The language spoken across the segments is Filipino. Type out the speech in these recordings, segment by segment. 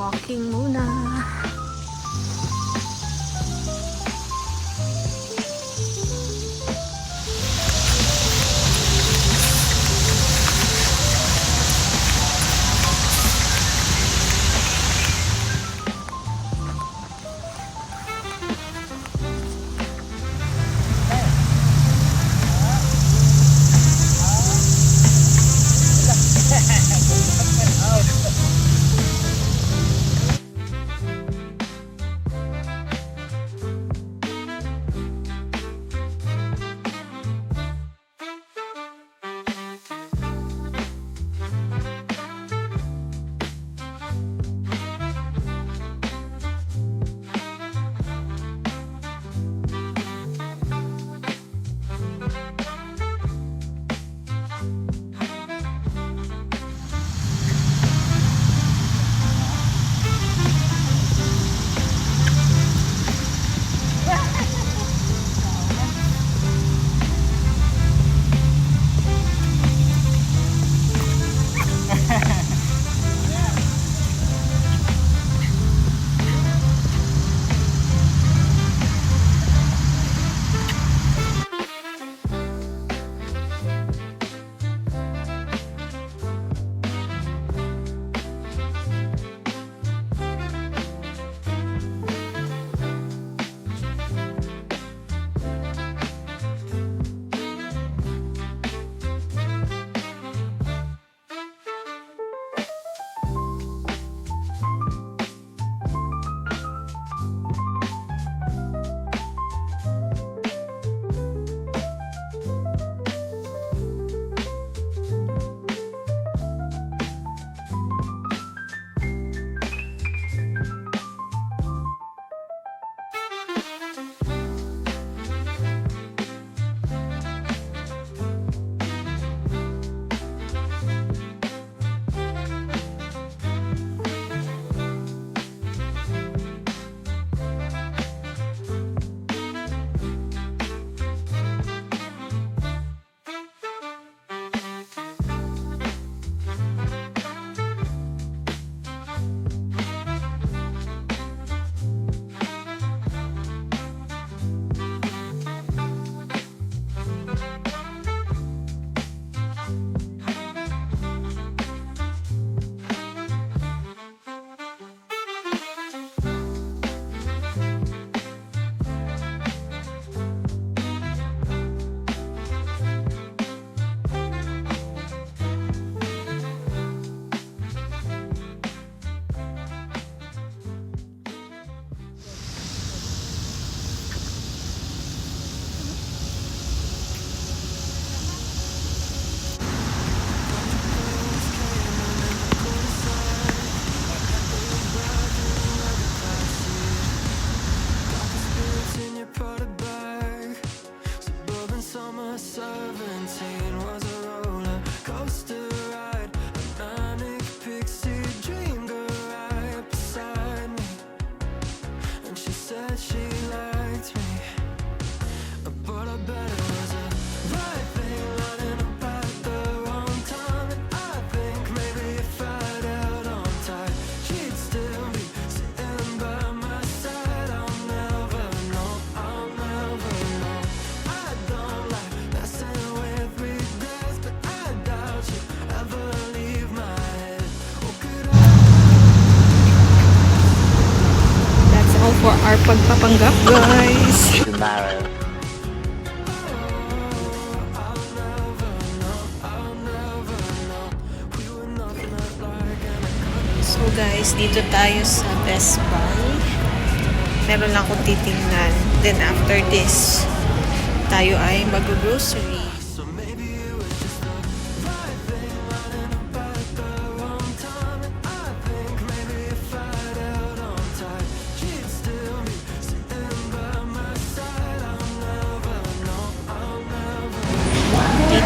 Walking muna. For our pagpapanggap, guys. Tomorrow. So guys, dito tayo sa Best Buy. Meron lang akong titingnan. Then after this, tayo ay mag-grocery.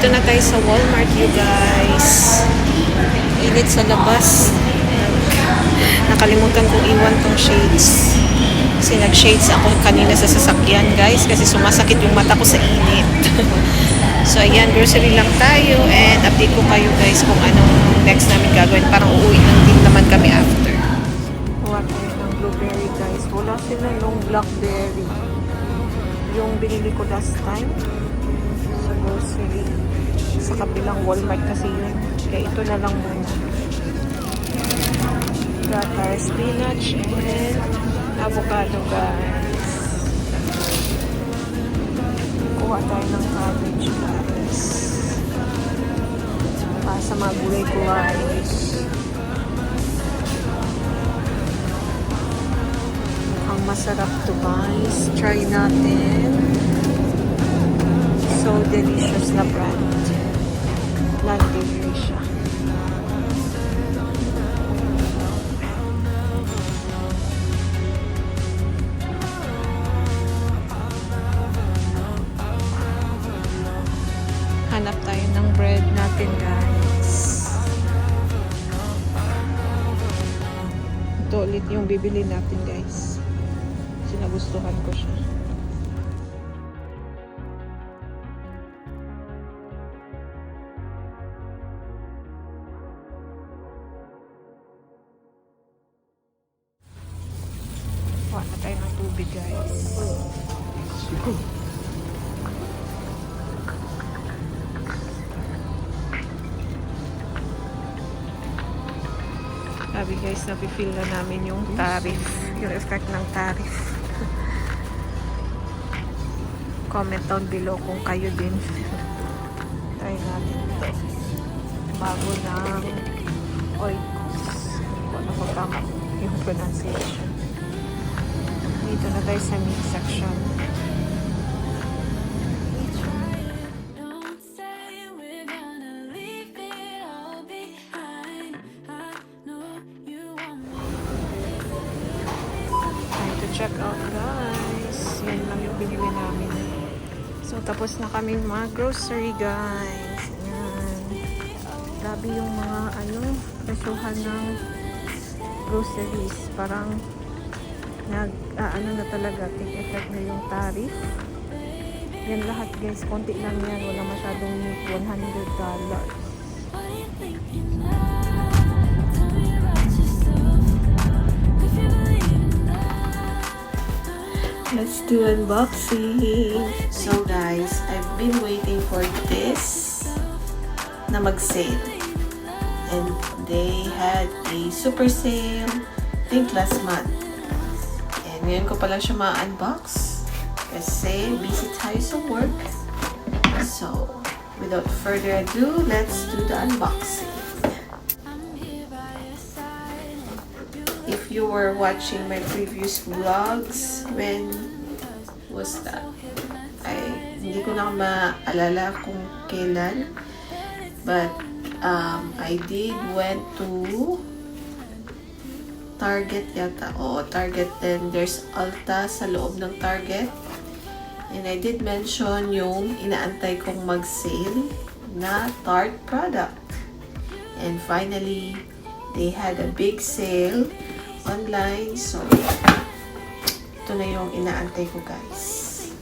Dito na tayo sa Walmart, you guys. Init sa labas. Nakalimutan kong iwan tong shades. Kasi nag-shades ako kanina sa sasakyan, guys. Kasi sumasakit yung mata ko sa init. So, ayan. Grocery lang tayo. And update ko kayo, guys, kung anong next namin gagawin. Parang uuwi lang din naman kami after. strawberry guys. Wala sila yung blackberry. Yung binili ko last time sa grocery. Sa kabilang Walmart kasi yun. Kaya ito na lang muna. Got our spinach and avocado guys. Kuha tayo ng cabbage guys. Para sa mga gulay-gulay. Ang masarap to guys. Try natin. So delicious na brand. Non-dairy siya. Hanap tayo ng bread natin guys. Ito ulit yung bibili natin guys. Sinagustuhan ko siya. Kuha na tayo ng tubig guys. Sabi guys, napifeel na namin yung tariff. Yung effect ng tariff. Comment down below kung kayo din. Try natin ito. Bago ng oikos. Kung ano kung tama yung pronunciation. Dito na tayo sa meat section. Check out guys. Yan lang yung binili namin. So tapos na kami mga grocery guys. Yan. Grabe yung mga presyohan ng groceries. Parang na talaga, take effect na yung tariff. Yan lahat guys, konti lang yan. Wala masyadong $100. Let's do unboxing. So guys, I've been waiting for this na mag-sale. And they had a super sale, I think last month. And ngayon ko pala siya ma-unbox kasi busy tayo sa work. So, without further ado, let's do the unboxing. If you were watching my previous vlogs, when was that? Hindi ko na maalala kung kailan, but I did went to Target yata. Oo, Target. Then there's Ulta sa loob ng Target. And I did mention yung inaantay kong mag-sale na Tarte product. And finally, they had a big sale online. So, ito na yung inaantay ko guys.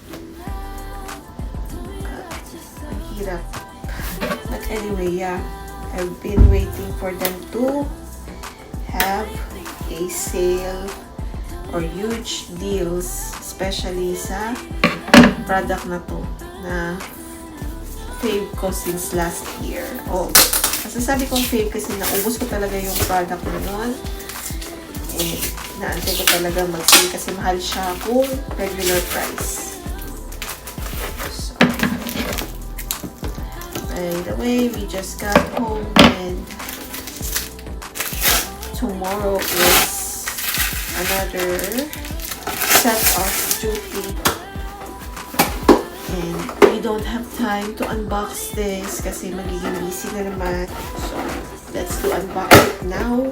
Ang hirap. But anyway, yeah. I've been waiting for them to have a sale or huge deals, especially sa product na to na fave ko since last year. Oh, masasabi kong fave kasi naubos ko talaga yung product na yun. Eh, naantay ko talaga mag-sale kasi mahal siya kung regular price. So, by the way, we just got home and tomorrow is another set of duty. And we don't have time to unbox this kasi magiging busy na naman. So, let's do unbox it now.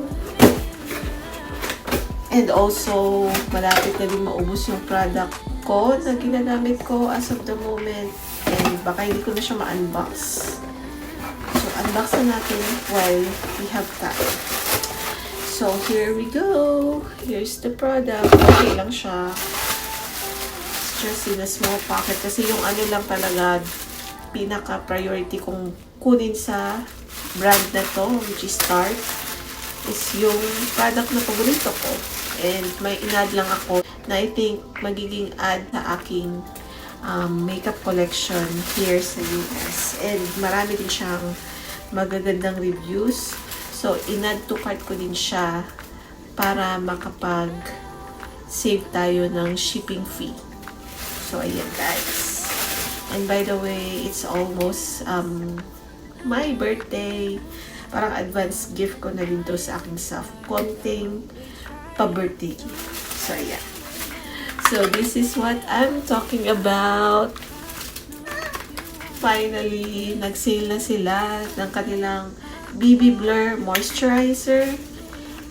And also, malapit na din maubos yung product ko na ginagamit ko as of the moment. And baka hindi ko na siya ma-unbox. So, unbox na natin while we have time. So, here we go. Here's the product. Okay lang siya. It's just in a small pocket. Kasi yung ano lang talaga, pinaka-priority kong kunin sa brand na to, which is Tarte, is yung product na paborito ko. And may inad lang ako na I think magiging ad sa aking makeup collection here sa US. And marami din siyang magagandang reviews. So, inad to cart ko din siya para makapag-save tayo ng shipping fee. So, ayan guys. And by the way, it's almost my birthday. Parang advance gift ko na din to sa aking self. Konting pa-birthday gift. So, ayan. So, this is what I'm talking about. Finally, nag-sale na sila ng kanilang BB Blur Moisturizer.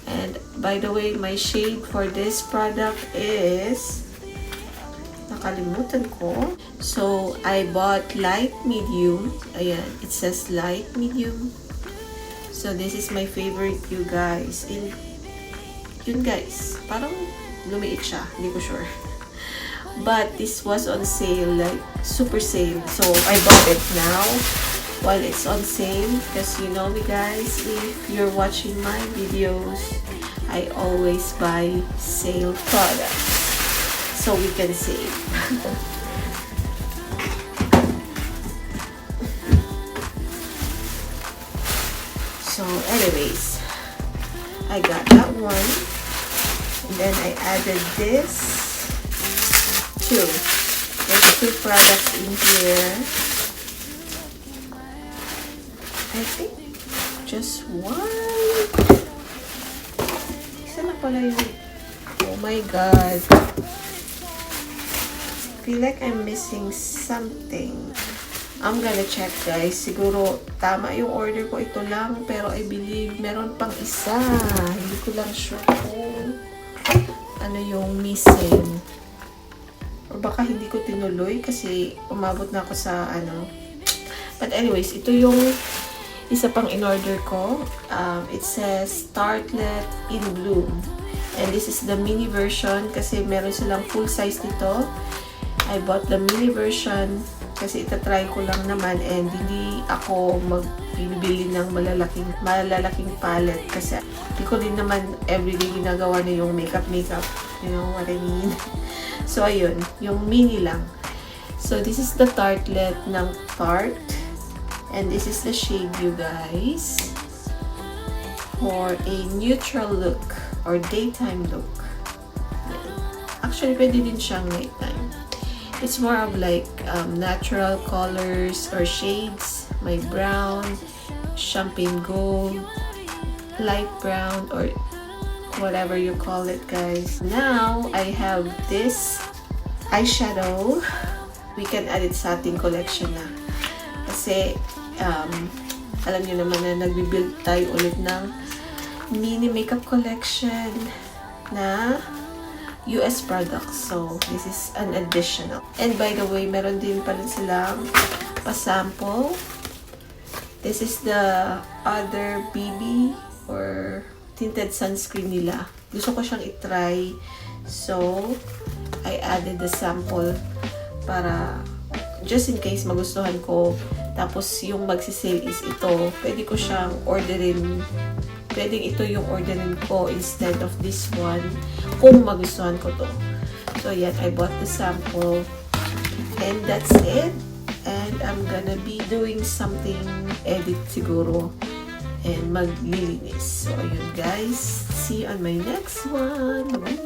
And, by the way, my shade for this product is... nakalimutan ko. So, I bought light medium. Ayan, it says light medium. So, this is my favorite, you guys. And, yun guys, parang lumiit siya. Hindi ko sure. But, this was on sale, like, super sale. So, I bought it now while it's on sale. Because, you know me guys, if you're watching my videos, I always buy sale products. So we can save. So anyways, I got that one. And then I added this too. There's 2 products in here. I think just one. Isa na pala yun. Oh my god. Feel like I'm missing something. I'm gonna check guys. Siguro tama yung order ko, ito lang. Pero I believe meron pang isa. Hindi ko lang sure kung ano yung missing. Or baka hindi ko tinuloy kasi umabot na ako sa ano. But anyways, ito yung isa pang in-order ko. It says Tartlet in Bloom. And this is the mini version kasi meron silang full size dito. I bought the mini version kasi itatry ko lang naman and hindi ako magbibili ng malalaking palette kasi hindi ko din naman everyday ginagawa na yung makeup. You know what I mean? So, ayun. Yung mini lang. So, this is the Tartlet ng Tarte. And this is the shade, you guys. For a neutral look or daytime look. Actually, pwede din siyang nighttime. It's more of like natural colors or shades. My brown, champagne gold, light brown, or whatever you call it, guys. Now, I have this eyeshadow. We can add it sa ating collection na. Kasi, alam niyo naman na nagbibuild tayo ulit ng mini makeup collection na US products. So, this is an additional. And by the way, meron din pala silang pa-sample. This is the other BB or tinted sunscreen nila. Gusto ko siyang itry. So, I added the sample para just in case magustuhan ko. Tapos, yung magsisale is ito. Pwede ko siyang orderin. Pwedeng ito yung orderin ko instead of this one kung magustuhan ko to. So, yan. I bought the sample. And that's it. And I'm gonna be doing something edit siguro. And maglilinis. So, ayun guys. See you on my next one. Bye!